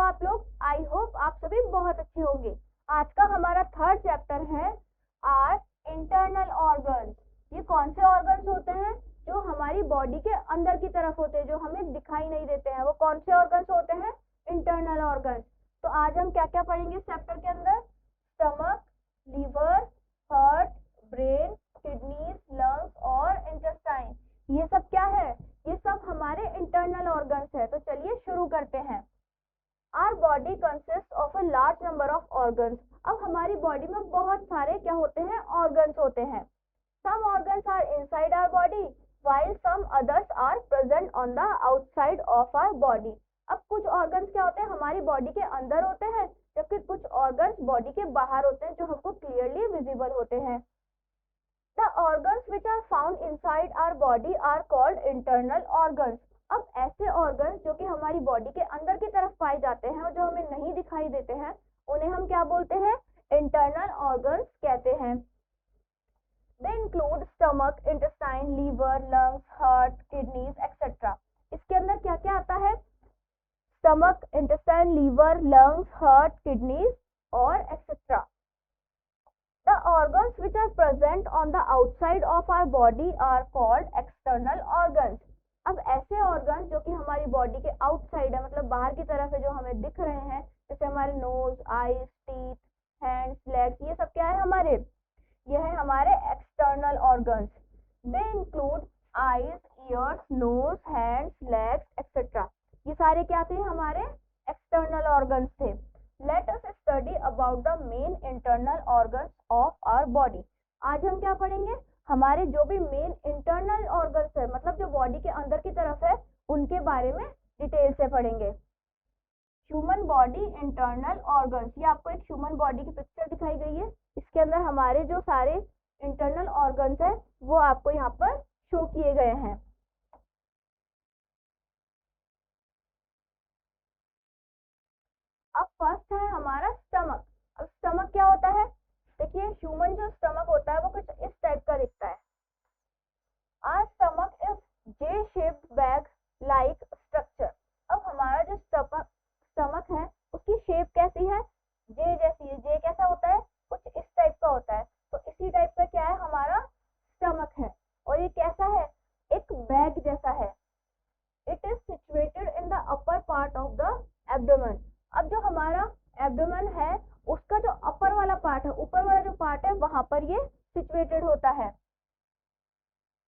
आप लोग? I hope आप सभी बहुत अच्छे होंगे। आज का हमारा थर्ड चैप्टर है आर इंटरनल ऑर्गन्स। ये कौन से ऑर्गन्स होते हैं? जो हमारी बॉडी के अंदर की तरफ होते हैं, जो हमें दिखाई नहीं देते हैं। वो कौन से ऑर्गन्स होते हैं? Internal organs. तो आज हम क्या क्या पढ़ेंगे इस चैप्टर के अंदर? Stomach, liver, heart, brain, kidneys, lungs और इंटेस्टाइन। ये सब क्या है? ये सब हमारे इंटरनल ऑर्गन्स है। तो चलिए शुरू करते हैं। Our body consists of a large number of organs. अब हमारी बॉडी में बहुत सारे क्या होते हैं? ऑर्गन्स होते हैं। Some organs are inside our body, while some others are present on the outside of our body. अब कुछ ऑर्गन्स क्या होते हैं? हमारी बॉडी के अंदर होते हैं, जबकि कुछ ऑर्गन्स बॉडी के बाहर होते हैं, जो हमको क्लियरली विजिबल होते हैं। The organs which are found inside our body are called internal organs. अब ऐसे ऑर्गन्स जो कि हमारी बॉडी के अंदर की तरफ पाए जाते हैं और जो हमें नहीं दिखाई देते हैं, उन्हें हम क्या बोलते हैं? इंटरनल ऑर्गन्स कहते हैं। They include stomach, intestine, liver, lungs, heart, kidneys, etc. इसके अंदर क्या क्या आता है? Stomach, intestine, liver, lungs, heart, kidneys और etcetera. The organs which are present on the outside of our body are called external organs. अब ऐसे organ जो कि हमारी बॉडी के आउटसाइड है, मतलब बाहर की तरफ है, जो हमें दिख रहे हैं, जैसे हमारे nose, eyes, teeth, hands, legs, ये सब क्या है हमारे? ये है हमारे external organs. They include eyes, ears, nose, hands, legs etcetera. ये सारे क्या थे? हमारे एक्सटर्नल ऑर्गन्स थे। Let us study about the main internal organs of our body. आज हम क्या पढ़ेंगे? हमारे जो भी मेन इंटरनल ऑर्गन्स है, मतलब जो बॉडी के अंदर की तरफ है, उनके बारे में डिटेल से पढ़ेंगे। Human body internal organs. ये आपको एक ह्यूमन बॉडी की पिक्चर दिखाई गई है। इसके अंदर हमारे जो सारे इंटरनल ऑर्गन्स है, वो आपको यहाँ पर शो किए गए हैं। अब फर्स्ट है हमारा स्टमक। अब स्टमक क्या होता है? देखिए, ह्यूमन जो स्टमक होता है वो कुछ इस टाइप का दिखता है। Our stomach is J-shaped bag like structure. अब हमारा जो स्टमक है, उसकी शेप कैसी है? जे जैसी है। जे कैसा होता है? कुछ इस टाइप का होता है। तो इसी टाइप का क्या है हमारा स्टमक है। और ये कैसा है? एक बैग जैसा है। It is situated in the upper part of the abdomen. अब जो हमारा एब्डोमेन है, उसका जो अपर वाला पार्ट है, ऊपर वाला जो पार्ट है, वहां पर ये सिचुएटेड होता है।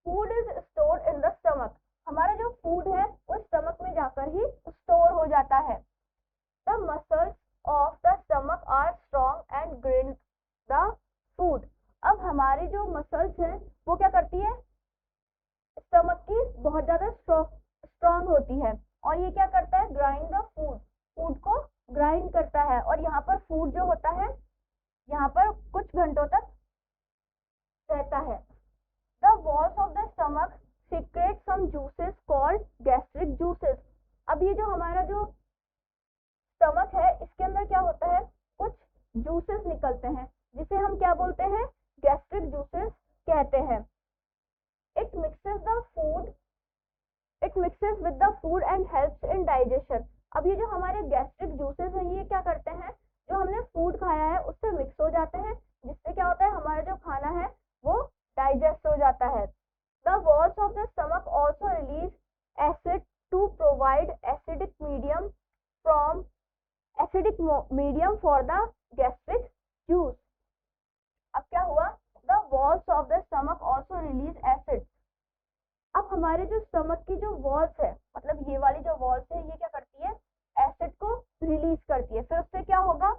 Food is stored in the stomach. हमारा जो फूड है वो स्टमक में जाकर ही स्टोर हो जाता है। The muscles of the stomach are strong and grind the food. अब हमारी जो मसल्स हैं वो क्या करती है? स्टमक की बहुत ज्यादा स्ट्रॉन्ग होती है, और ये क्या करता है? Grind the food. फूड को ग्राइंड करता है। और यहाँ पर फूड जो होता है, यहाँ पर कुछ घंटों तक रहता है। The walls of the stomach secrete some juices called gastric juices. अब ये जो हमारा जो स्टमक है, इसके अंदर क्या होता है? कुछ जूसेस निकलते हैं, जिसे हम क्या बोलते हैं? गैस्ट्रिक जूसेस कहते हैं। It mixes with the food and helps in digestion. अब ये जो हमारे गैस्ट्रिक जूसेस हैं, ये क्या करते हैं? जो हमने फूड खाया है उससे मिक्स हो जाते हैं, जिससे क्या होता है? हमारा जो खाना है वो डाइजेस्ट हो जाता है। The walls of the stomach also release acid to provide acidic medium for the gastric juice. अब क्या हुआ? The walls of the stomach also release acid. अब हमारे जो स्टमक की जो वॉल्स है, मतलब ये वाली जो वॉल्स है, ये क्या करती है? एसिड को रिलीज करती है। फिर उससे क्या होगा?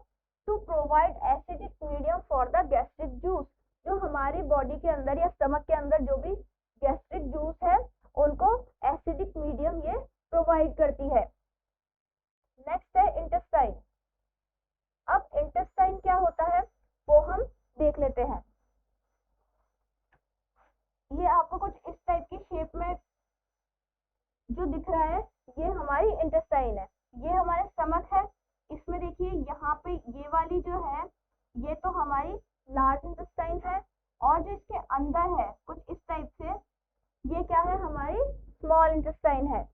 To provide acidic medium for the gastric juice. जो हमारी बॉडी के अंदर या स्टमक के अंदर जो भी गैस्ट्रिक जूस है, उनको एसिडिक मीडियम ये प्रोवाइड करती है। नेक्स्ट है इंटेस्टाइन। अब इंटेस्टाइन क्या होता है वो हम देख लेते हैं। ये आपको कुछ इस टाइप की शेप में जो दिख रहा है, ये हमारी इंटेस्टाइन है। ये हमारा स्टमक है। इसमें देखिए यहाँ पे ये वाली जो है, ये तो हमारी लार्ज इंटेस्टाइन है, और जो इसके अंदर है कुछ इस टाइप से, ये क्या है? हमारी स्मॉल इंटेस्टाइन है।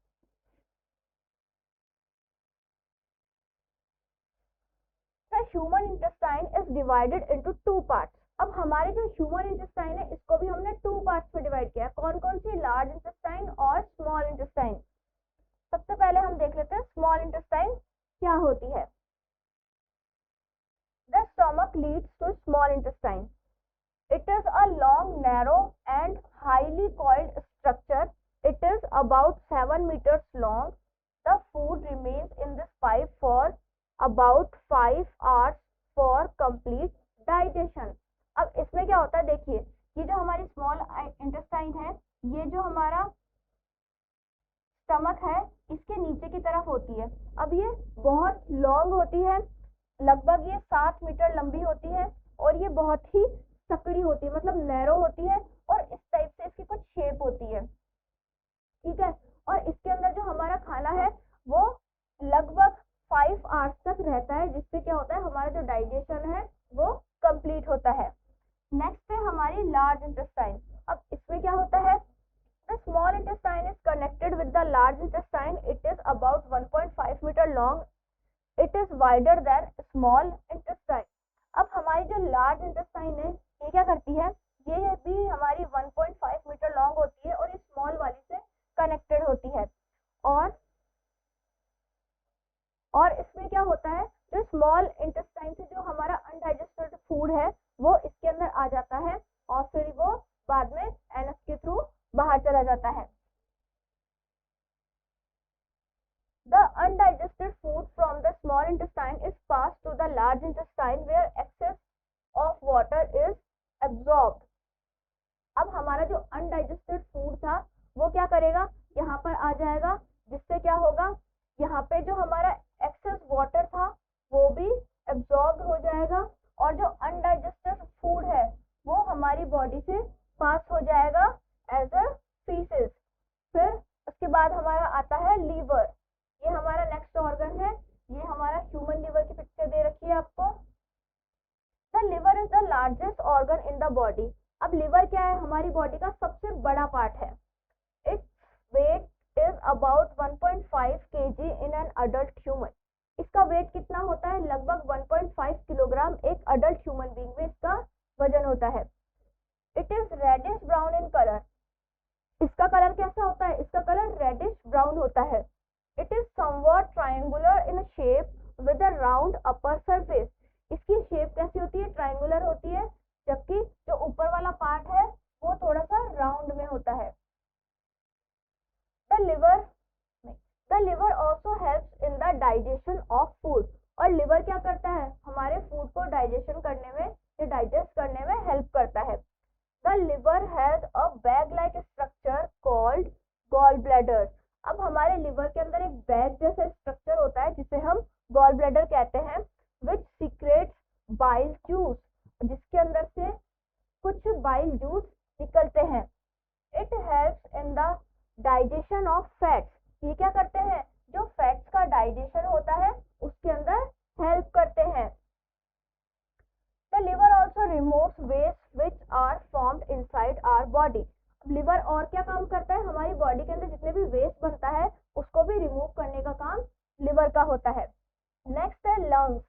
Human intestine is divided into 2 parts. अब हमारे जो ह्यूमन इंटेस्टाइन है इसको भी हमने 2 पार्ट्स में डिवाइड किया है। कौन कौन सी? लार्ज इंटेस्टाइन और स्मॉल इंटेस्टाइन। सबसे पहले हम देख लेते हैं स्मॉल इंटेस्टाइन क्या होती है। The stomach leads to small intestine. It is a long, narrow and highly coiled structure. It is about 7 meters long. The food remains in this pipe for about 5 hours for complete digestion. अब इसमें क्या होता है, देखिए ये जो हमारी small intestine है, ये जो हमारा स्टमक है इसके नीचे की तरफ होती है। अब ये बहुत लॉन्ग होती है, लगभग ये 7 मीटर लंबी होती है और ये बहुत ही सकड़ी होती है, मतलब नैरो होती है और इस टाइप से इसकी कुछ शेप होती है, ठीक है। और इसके अंदर जो हमारा खाना है वो लगभग 5 आवर्स तक रहता है, जिससे क्या होता है हमारा जो डाइजेशन है वो कंप्लीट होता है। नेक्स्ट है हमारी लार्ज इंटेस्टाइन। अब इसमें क्या होता है, the small intestine is connected with the large intestine. It is about 1.5 meter long. It is wider than small intestine. अब हमारी जो लार्ज इंटेस्टाइन है ये क्या करती है, ये भी हमारी 1.5 meter लॉन्ग होती है और ये स्मॉल वाली से कनेक्टेड होती है। और इसमें क्या होता है, जो स्मॉल इंटेस्टाइन से जो हमारा अनडाइजेस्टेड फूड है वो इसके अंदर आ जाता है और फिर वो बाद में एनस के थ्रू बाहर चला जाता है। The undigested food from the small intestine is passed to the large intestine where excess of water is absorbed. अब हमारा जो अनडाइजेस्टेड फूड था वो क्या करेगा, यहाँ पर आ जाएगा, जिससे क्या होगा, यहाँ पे जो हमारा एक्सेस वाटर था वो भी एब्जॉर्ब हो जाएगा और जो अनडाइजेस्टेड फूड है वो हमारी बॉडी से पास हो जाएगा एज अ फीसेस। फिर उसके बाद हमारा आता है लीवर। ये हमारा नेक्स्ट ऑर्गन है, ये हमारा ह्यूमन लीवर की पिक्चर दे रखी है आपको। The liver is the largest organ in the body. अब लिवर क्या है, हमारी बॉडी का सबसे बड़ा पार्ट है। Its weight is about 1.5 kg in an adult human. इसका वेट कितना होता है, लगभग 1.5 किलोग्राम एक अडल्ट ह्यूमन बीइंग में इसका वजन होता है। It is reddish brown in colour. इसका कलर कैसा होता है, इसका कलर रेडिश ब्राउन होता है। It is somewhat triangular in shape with a round upper surface. इसकी शेप कैसी होती है, ट्रायंगुलर होती है, जबकि जो ऊपर वाला पार्ट है वो थोड़ा सा राउंड में होता है। The liver also helps in the digestion of food. और लिवर क्या करता है, हमारे फूड को डाइजेशन करने में या डाइजेस्ट करने में हेल्प करता है। The liver has a bag like structure called gall bladder. अब हमारे लिवर के अंदर एक बैग जैसा स्ट्रक्चर होता है जिसे हम गॉल ब्लैडर कहते हैं, विच सीक्रेट्स बाइल जूस, जिसके अंदर से कुछ बाइल जूस निकलते हैं। It helps in the digestion of fats. ये क्या करते हैं, जो फैट्स का डाइजेशन होता है उसके अंदर हेल्प करते हैं। The liver also removes waste which are formed inside our body. Liver और क्या काम करता है, हमारी बॉडी के अंदर जितने भी वेस्ट बनता है उसको भी रिमूव करने का काम लिवर का होता है। नेक्स्ट है lungs.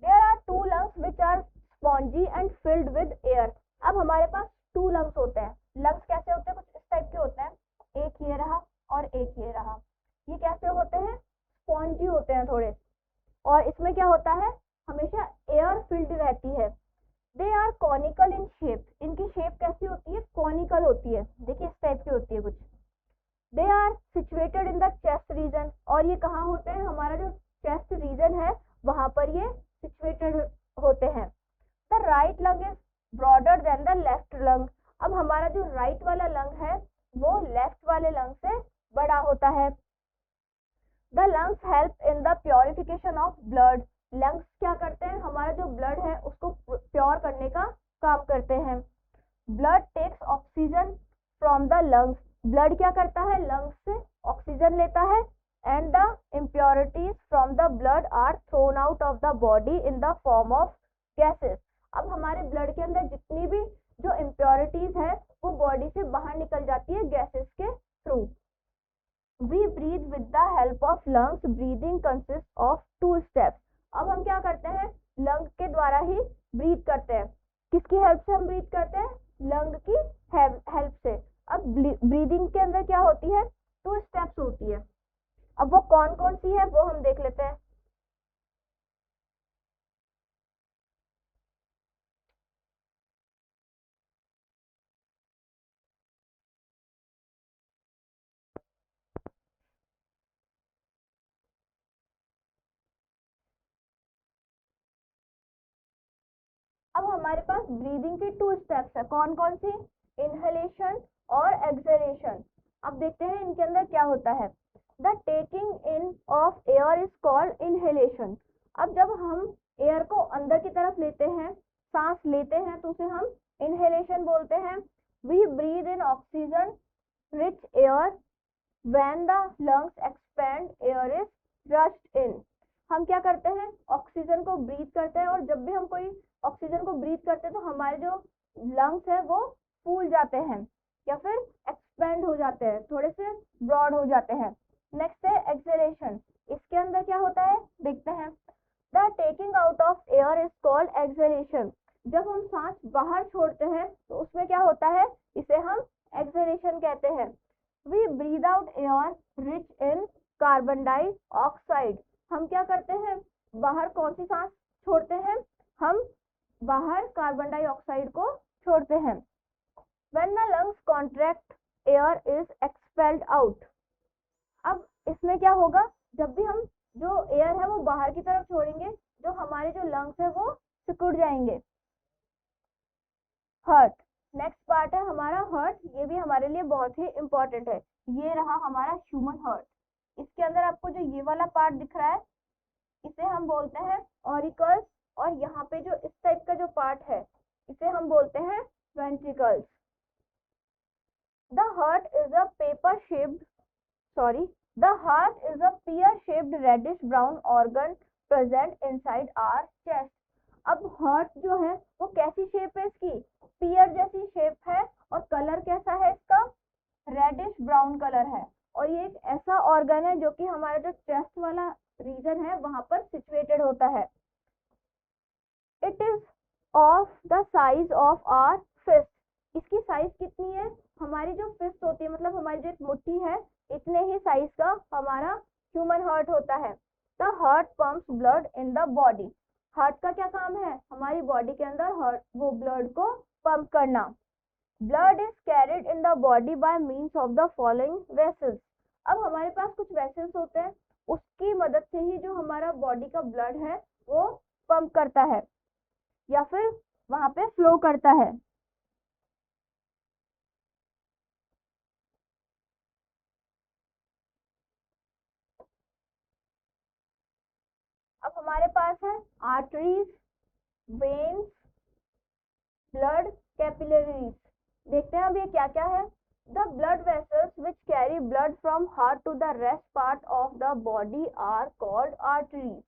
There are 2 lungs which are spongy and filled with air. अब हमारे पास 2 lungs होते हैं। लंग्स कैसे होते हैं, कुछ इस टाइप के होते हैं, एक ये रहा और एक ये रहा। ये कैसे होते हैं, स्पॉन्जी होते हैं थोड़े, और इसमें क्या होता है, हमेशा एयर फिल्ड रहती है। They are conical in shape. इनकी शेप कैसी होती है, कॉनिकल होती है, देखिए इस टाइप की होती है कुछ। They are situated in the chest region. और ये कहाँ होते हैं, हमारा जो चेस्ट रीजन है वहां पर ये सिचुएटेड होते हैं। The right lung is broader then the left lung. अब हमारा जो राइट वाला लंग है वो लेफ्ट वाले लंग से बड़ा होता है। The lungs help in the purification of blood. Lungs क्या करते हैं, हमारा जो ब्लड है उसको प्योर करने का काम करते हैं। Blood takes oxygen from the lungs. Blood क्या करता है, लंग्स से ऑक्सीजन लेता है। And the impurities from the blood are thrown out of the body in the form of gases. अब हमारे ब्लड के अंदर जितनी भी जो impurities है वो बॉडी से बाहर निकल जाती है गैसेस के through. We breathe with the help of lungs, breathing consist of 2 steps. अब हम क्या करते हैं, लंग के द्वारा ही ब्रीथ करते हैं। किसकी हेल्प से हम ब्रीथ करते हैं, लंग की हेल्प से। अब ब्रीदिंग के अंदर क्या होती है, 2 स्टेप्स होती है। अब वो कौन कौन सी है वो हम देख लेते हैं। अब हमारे पास ब्रीदिंग की 2 स्टेप्स है, कौन कौन सी, इनहेलेशन और एक्सहेलेशन। अब देखते हैं इनके अंदर क्या होता है। The taking in of air is called inhalation. अब जब हम एयर को अंदर की तरफ लेते हैं, सांस लेते हैं, तो उसे हम इनहेलेशन बोलते हैं। We breathe in oxygen rich air when the lungs expand, air is rushed in. हम क्या करते हैं, ऑक्सीजन को ब्रीथ करते हैं, और जब भी हम कोई ऑक्सीजन को ब्रीथ करते हैं तो हमारे जो लंग्स है वो फूल जाते हैं या फिर एक्सपेंड हो जाते हैं, थोड़े से ब्रॉड हो जाते हैं। नेक्स्ट है एक्सहेलेशन। इसके अंदर क्या होता है देखते हैं। The taking out of air is called exhalation. जब हम सांस बाहर छोड़ते हैं तो उसमें क्या होता है, इसे हम एक्सहेलेशन कहते हैं। We breathe out air rich in carbon dioxide. हम क्या करते हैं, बाहर कौन सी सांस छोड़ते हैं, हम बाहर कार्बन डाइऑक्साइड को छोड़ते हैं। When the lungs contract, air is expelled out. अब इसमें क्या होगा, जब भी हम जो एयर है वो बाहर की तरफ छोड़ेंगे, जो हमारे जो लंग्स है वो सिकुड़ जाएंगे। हार्ट, नेक्स्ट पार्ट है हमारा हार्ट। ये भी हमारे लिए बहुत ही इंपॉर्टेंट है। ये रहा हमारा ह्यूमन हार्ट। इसके अंदर आपको जो ये वाला पार्ट दिख रहा है, इसे हम बोलते हैं ऑरिकल्स, और यहाँ पे जो इस टाइप का जो पार्ट है इसे हम बोलते हैं ventricles. The heart is a pear-shaped reddish brown organ present inside our chest. अब हार्ट जो है वो कैसी शेप है इसकी, पियर जैसी शेप है, और कलर कैसा है इसका, रेडिश ब्राउन कलर है। और ये एक ऐसा ऑर्गन है जो कि हमारा जो चेस्ट वाला रीजन है वहां पर सिचुएटेड होता है। It is of the size of our fist. इसकी साइज कितनी है, हमारी जो फिस्ट होती है, मतलब हमारी जो एक मुट्ठी है, इतने ही साइज का हमारा ह्यूमन हार्ट होता है। The heart pumps blood in the body. Heart का क्या काम है, हमारी बॉडी के अंदर हार्ट वो ब्लड को पंप करना। Blood is carried in the body by means of the following vessels. अब हमारे पास कुछ वेसल्स होते हैं, उसकी मदद से ही जो हमारा बॉडी का ब्लड है वो पंप करता है या फिर वहां पे फ्लो करता है। अब हमारे पास है आर्टरीज, वेन्स, ब्लड कैपिलरीज। देखते हैं अब ये क्या क्या है। The blood vessels which carry blood from heart to the rest part of the body are called arteries.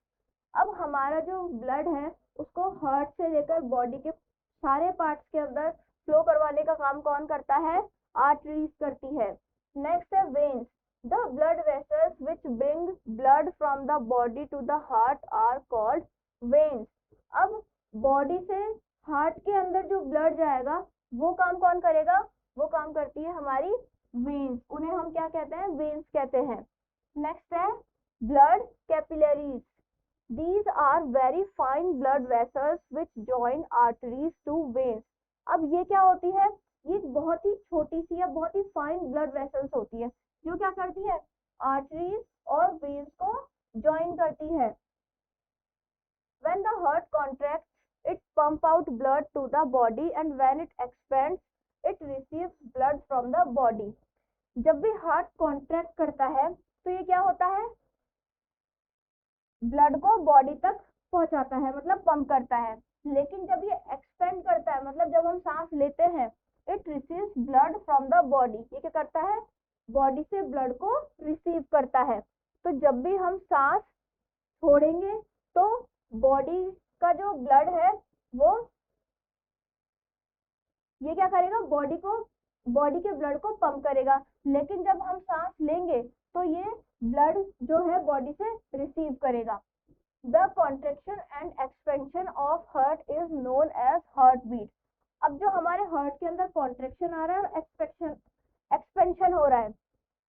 अब हमारा जो ब्लड है उसको हार्ट से लेकर बॉडी के सारे पार्ट्स के अंदर फ्लो करवाने का काम कौन करता है, आर्टरीज करती है। नेक्स्ट है veins. The blood vessels which bring blood from the body to the heart are called veins. अब बॉडी से हार्ट के अंदर जो ब्लड जाएगा वो काम कौन करेगा, वो काम करती है हमारी वेन्स। उन्हें हम क्या कहते हैं, वेन्स कहते हैं। नेक्स्ट है blood capillaries. These are very fine blood vessels which join arteries to veins. अब ये क्या होती है, ये बहुत ही छोटी सी या बहुत ही फाइन ब्लड वेसल्स होती है जो क्या करती है, आर्टरीज और वेन्स को ज्वाइन करती है। When the heart contracts, it pumps out blood to the body and when it expands, it receives blood from the body. जब भी हार्ट कॉन्ट्रैक्ट करता है तो ये क्या होता है, ब्लड को बॉडी तक पहुंचाता है, मतलब पंप करता है। लेकिन जब ये एक्सपेंड करता है, मतलब जब हम सांस लेते हैं, it receives blood from the body. ये क्या करता है, बॉडी से ब्लड को रिसीव करता है। तो जब भी हम सांस छोड़ेंगे तो बॉडी का जो ब्लड है वो ये क्या करेगा, बॉडी के ब्लड को पंप करेगा। लेकिन जब हम सांस लेंगे तो ये ब्लड जो है बॉडी से रिसीव करेगा। The contraction and expansion of heart is known as heart beat. अब जो हमारे हार्ट के अंदर कॉन्ट्रेक्शन आ रहा है और एक्सपेंशन हो रहा है,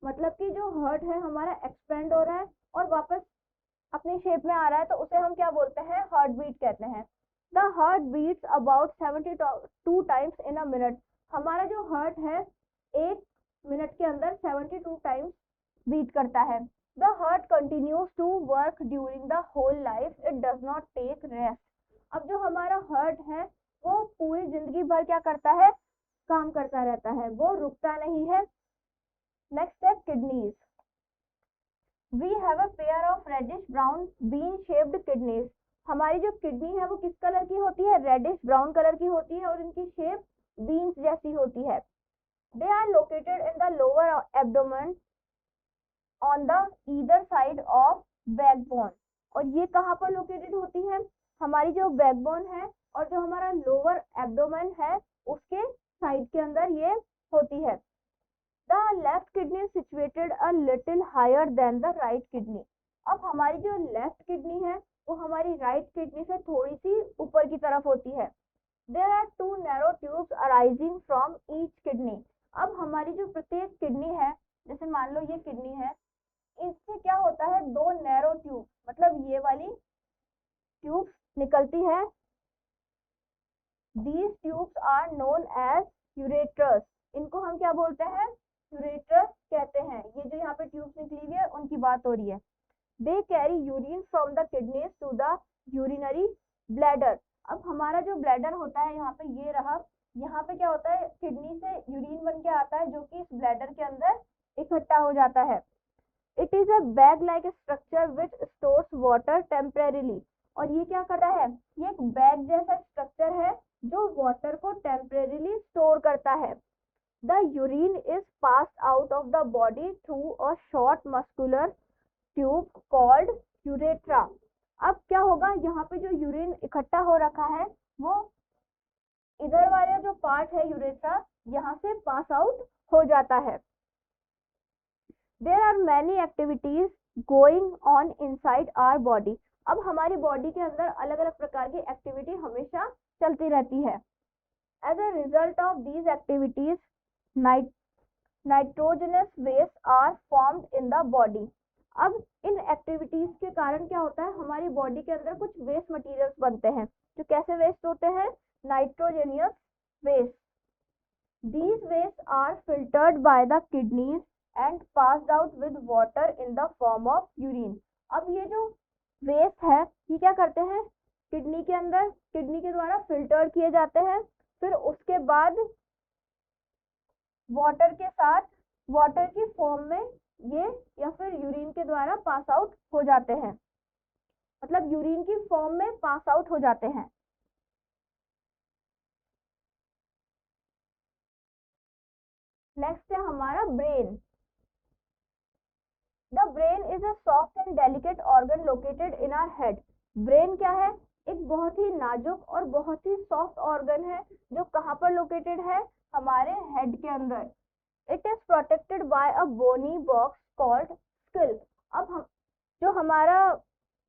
मतलब कि जो हार्ट है हमारा एक्सपेंड हो रहा है और वापस अपनी शेप में आ रहा है, तो उसे हम क्या बोलते हैं, हार्ट बीट कहते हैं। The heart beats about 72 times in a minute. हमारा जो हार्ट है 1 मिनट के अंदर 72 टाइम्स बीट करता है। The heart continues to work during the whole life, it does not take rest. अब जो हमारा हार्ट है वो पूरी जिंदगी भर क्या करता है, काम करता रहता है, वो रुकता नहीं है। नेक्स्ट है kidneys. We have a pair of reddish brown bean shaped kidneys. हमारी जो किडनी है वो किस कलर की होती है, रेडिश ब्राउन कलर की होती है और इनकी शेप बीन्स जैसी होती है। They are located in the lower abdomen on the either side of backbone. और ये कहाँ पर लोकेटेड होती है, हमारी जो बैकबोन है और जो हमारा लोअर एब्डोमेन है उसके साइड के अंदर ये होती है। The left kidney is situated a little higher than the right kidney. अब हमारी जो लेफ्ट किडनी है वो हमारी राइट किडनी से थोड़ी सी ऊपर की तरफ होती है। There are 2 narrow tubes arising from each kidney. अब हमारी जो प्रत्येक किडनी है, जैसे मान लो ये किडनी है, इससे क्या होता है, 2 नैरो ट्यूब, मतलब ये वाली ट्यूब्स निकलती है। These tubes are known as ureters. इनको हम क्या बोलते हैं, यूरेट्रस कहते हैं। ये जो यहाँ पे ट्यूब्स निकली हुई है उनकी बात हो रही है। They carry urine from the kidneys to the urinary bladder. अब हमारा जो ब्लैडर होता है यहाँ पे ये रहा, यहाँ पे क्या होता है, किडनी से यूरिन बन के आता है जो कि इस ब्लैडर के अंदर इकट्ठा हो जाता है। It is a bag like structure which stores water temporarily. और ये क्या करता है, ये एक बैग जैसा स्ट्रक्चर है जो वाटर को टेम्परेरीली स्टोर करता है। The urine is passed out of the body through a short muscular tube called urethra. अब क्या होगा, यहाँ पे जो यूरिन इकट्ठा हो रखा है वो इधर वाला जो पार्ट है यूरेथ्रा, यहाँ से पास आउट हो जाता है। There are many activities going on inside our body. अब हमारी बॉडी के अंदर अलग अलग प्रकार की एक्टिविटी हमेशा चलती रहती है। As a result of these activities, nitrogenous waste are formed in the body. अब इन एक्टिविटीज के कारण क्या होता है, हमारी बॉडी के अंदर कुछ वेस्ट मटेरियल्स बनते हैं जो कैसे वेस्ट होते हैं, nitrogenous waste. These waste are filtered by the kidneys and passed out with water in the form of urine. अब ये जो वेस्ट है ये क्या करते हैं, किडनी के अंदर, किडनी के द्वारा फिल्टर किए जाते हैं, फिर उसके बाद वाटर के साथ, वाटर की फॉर्म में ये या फिर यूरिन के द्वारा पास आउट हो जाते हैं, मतलब यूरिन की फॉर्म में पास आउट हो जाते हैं। नेक्स्ट है हमारा brain. The brain is a soft and delicate organ located in our head. Brain क्या है, एक बहुत ही नाजुक और बहुत ही सॉफ्ट ऑर्गन है जो कहाँ पर लोकेटेड है, हमारे हेड के अंदर। It is protected by a bony box called skull. अब हम जो हमारा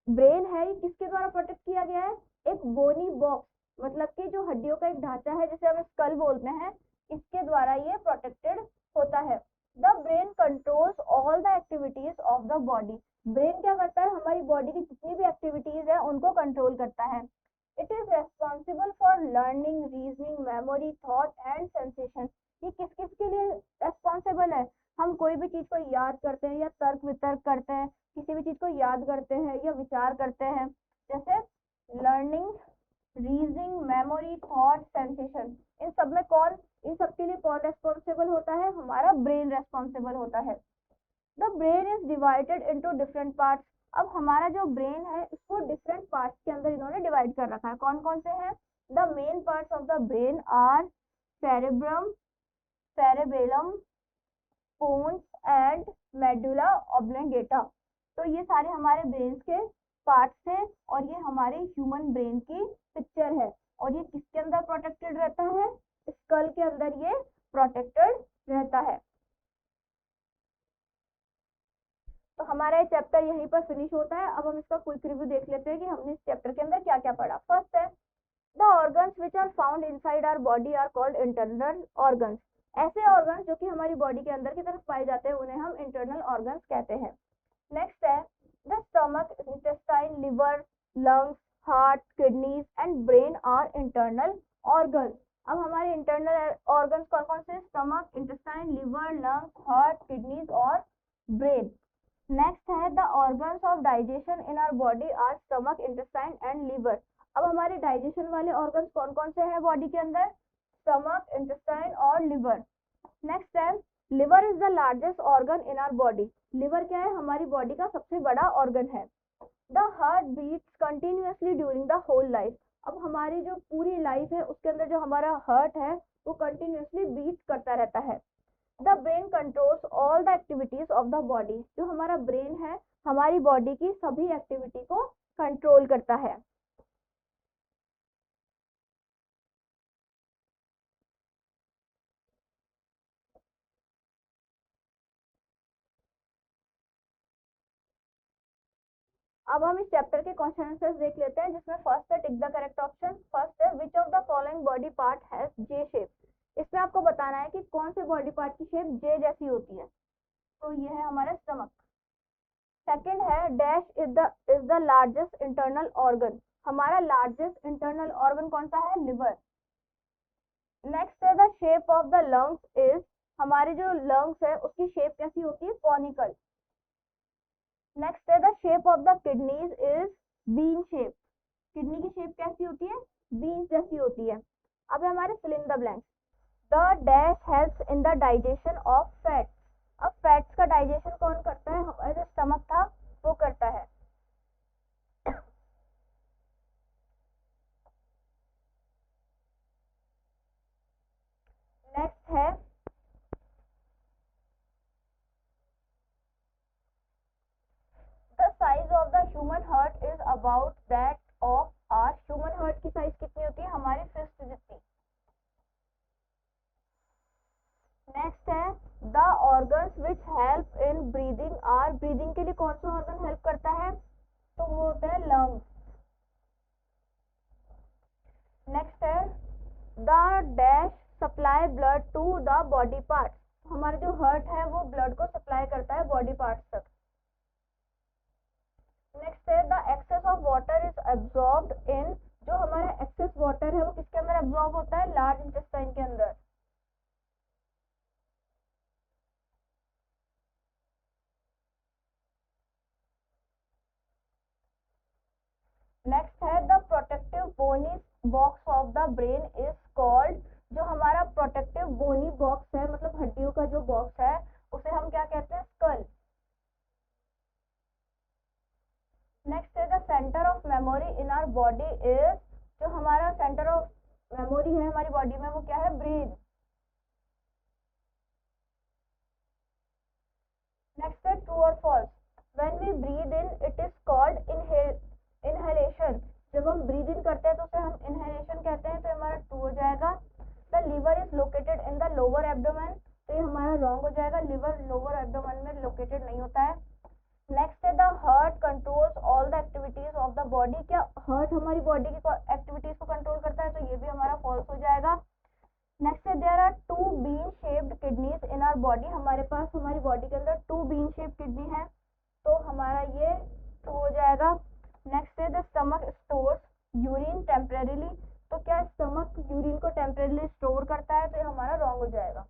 ब्रेन है ये किसके द्वारा प्रोटेक्ट किया गया है, एक बोनी बॉक्स, मतलब कि जो हड्डियों का एक ढांचा है जिसे हम स्कल बोलते हैं, इसके द्वारा ये प्रोटेक्टेड होता है। The brain controls all the activities of the body. Brain क्या करता है, हमारी बॉडी की जितनी भी एक्टिविटीज है उनको कंट्रोल करता है। It is responsible for learning, reasoning, memory, thought and sensation. ये किस किस के लिए रेस्पॉन्सिबल है, हम कोई भी चीज को याद करते हैं या तर्क वितर्क करते हैं, किसी भी चीज को याद करते हैं या विचार करते हैं, जैसे learning, reasoning, memory, thought, sensation, इन सब में कौन, इन सब के लिए कौन रेस्पॉन्सिबल होता है, हमारा ब्रेन रेस्पॉन्सिबल होता है। The brain is divided into different parts. अब हमारा जो ब्रेन है इसको डिफरेंट पार्ट्स के अंदर इन्होंने डिवाइड कर रखा है। कौन कौन से हैं, the main parts of the brain are cerebrum, cerebellum, pons and medulla oblongata. तो ये सारे हमारे ब्रेन के पार्ट्स हैं और ये हमारे ह्यूमन ब्रेन की पिक्चर है। और ये किसके अंदर प्रोटेक्टेड रहता है, स्कल के अंदर ये प्रोटेक्टेड रहता है। पर फिनिश होता है। अब हम इसका क्विक रिव्यू देख लेते हैं कि हमने इस चैप्टर के अंदर क्या क्या पढ़ा। फर्स्ट है the organs which are found inside our body are called internal organs. ऐसे ऑर्गन्स जो कि हमारी बॉडी के अंदर की तरफ पाए जाते हैं उन्हें हम इंटरनल ऑर्गन्स कहते हैं। नेक्स्ट है the stomach, intestine, liver, lungs, heart, kidneys and brain are internal organs. अब हमारे इंटरनल ऑर्गन्स कौन कौन से? Stomach, intestine, liver, lungs, heart, kidneys और ब्रेन। नेक्स्ट है the organs of digestion in our body are stomach, intestine and liver. अब हमारे digestion वाले ऑर्गन्स कौन कौन से हैं बॉडी के अंदर? स्टमक, इंटेस्टाइन और लिवर। नेक्स्ट है liver is the largest organ in our body. Liver क्या है? हमारी बॉडी का सबसे बड़ा ऑर्गन है। The heart beats continuously during the whole life. अब हमारी जो पूरी लाइफ है उसके अंदर जो हमारा हार्ट है वो कंटिन्यूअसली बीट करता रहता है। The brain controls all the activities of the body. जो हमारा ब्रेन है हमारी बॉडी की सभी एक्टिविटी को कंट्रोल करता है। अब हम इस चैप्टर के क्वेश्चन आंसर्स देख लेते हैं, जिसमें फर्स्ट है tick the correct option. First है which of the following body part has J shape. इसमें आपको बताना है कि कौन से बॉडी पार्ट की शेप जे जैसी होती है। तो ये है हमारा स्टमक। सेकंड है dash is the largest internal organ. हमारा लार्जेस्ट इंटरनल ऑर्गन कौन सा है? लिवर। नेक्स्ट है the shape of the lungs is. हमारे जो लंग्स है उसकी शेप कैसी होती है? कॉनिकल। नेक्स्ट है the shape of the kidneys is bean shape. Kidney की शेप कैसी होती है? बीन जैसी होती है। अब हमारे fill in the blanks. The dash helps in the digestion of fats. अब फैट्स का डाइजेशन कौन करता है? हमारा जो स्टमक था वो करता है। नेक्स्ट है the size of the human heart is about that of our. Human heart की साइज कितनी होती है? हमारी फिस्ट जितनी। नेक्स्ट है the organs which help in breathing are. Breathing के लिए कौन सा ऑर्गन हेल्प करता है? तो वो होता है लंग्स। नेक्स्ट है the dash supply blood to the body parts. हमारा जो हार्ट है वो ब्लड को सप्लाई करता है बॉडी पार्ट्स तक। नेक्स्ट है the excess of water is absorbed in. जो हमारा एक्सेस वाटर है वो किसके अंदर एब्जॉर्ब होता है? लार्ज इंटेस्टाइन के अंदर। नेक्स्ट है the protective bony box of the brain is called. जो हमारा प्रोटेक्टिव बोनी बॉक्स है मतलब हड्डियों का जो बॉक्स है उसे हम क्या कहते हैं? स्कल। नेक्स्ट है the centre of memory in our body is. जो हमारा सेंटर ऑफ मेमोरी है हमारी बॉडी में वो क्या है? ब्रेन। नेक्स्ट है ट्रू और false. When we breathe in it is called inhalation. जब हम ब्रीद इन करते हैं तो उसे हम इनहेलेशन कहते हैं। तो हमारा ट्रू हो जाएगा। The liver is located in the lower abdomen. तो ये हमारा रॉन्ग हो जाएगा। लिवर लोअर एब्डोमेन में लोकेटेड नहीं होता है। नेक्स्ट है the heart controls all the activities of the body. क्या हार्ट हमारी बॉडी की एक्टिविटीज को कंट्रोल करता है? तो ये भी हमारा फॉल्स हो जाएगा। नेक्स्ट है there are two bean shaped kidneys in our body. हमारे पास हमारी बॉडी के अंदर टू बीन शेप्ड किडनी है तो हमारा ये ट्रू हो जाएगा। नेक्स्ट है the stomach stores urine temporarily. तो क्या स्टमक यूरिन को टेम्परेरीली स्टोर करता है? तो ये हमारा रॉन्ग हो जाएगा।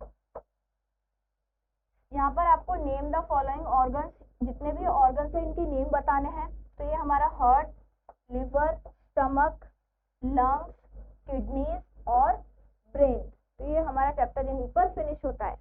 यहाँ पर आपको नेम द फॉलोइंग ऑर्गन्स, जितने भी ऑर्गन्स हैं इनकी नेम बताने हैं। तो ये हमारा heart, liver, stomach, lungs, kidneys और ब्रेन। तो ये हमारा चैप्टर यहीं पर फिनिश होता है।